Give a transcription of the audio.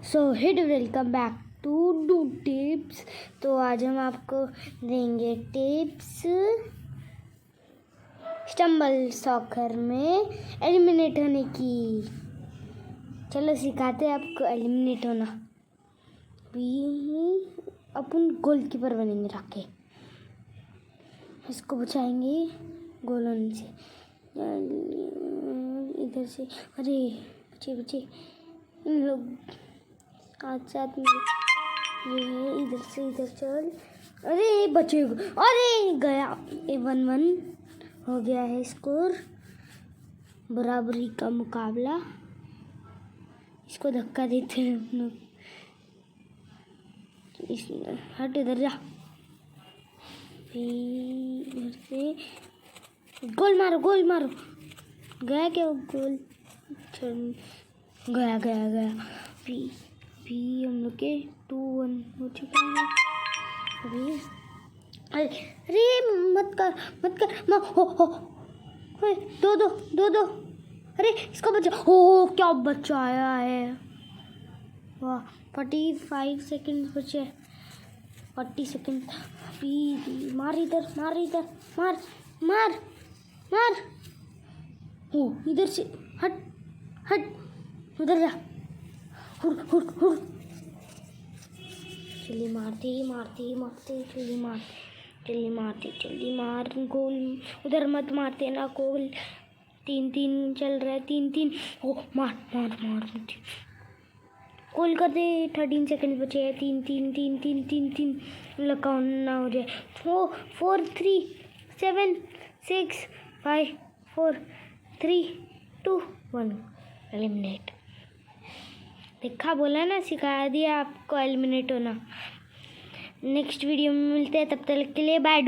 So hi welcome back to do tips. तो आज हम आपको देंगे टिप्स स्टम्बल सॉकर में एलिमिनेट होने की। चलो सिखाते हैं आपको एलिमिनेट होना। भी अपन गोलकीपर बनेंगे राके, इसको बचाएंगे गोल होने से। इधर से अरे बच्चे बच्चे इन लोग आज साथ में ये इधर से इधर चल। अरे बचे, अरे गया। 1-1 हो गया है स्कोर, बराबरी का मुकाबला। इसको धक्का देते हैं हम लोग। हट इधर जा। इधर से गोल मारो, गोल मारो। गया क्या वो गोल? गया गया गया। भी हम लोग के 2-1 हो चुका है। अरे मत कर मत कर हो 2-2। अरे इसको बचा, हो क्या बचाया है। वाह 45 सेकंड बचे, 40 सेकंड। मार इधर, मार इधर, मार मार मार। हो इधर से हट हट, उधर जा। हुर चलिए जल्दी मार गोल। उधर मत मारते ना गोल। 3-3 चल रहा है, 3-3। ओ मार मार मार गोल कर दे। 13 सेकंड बचे हैं। 3-3 लकाउन ना हो जाए। 4 3 7 6 5 4 3 2 1 एलिमिनेट। देखा, बोला ना, सिखा दिया आपको एलिमिनेट होना। नेक्स्ट वीडियो में मिलते हैं, तब तक के लिए बाय।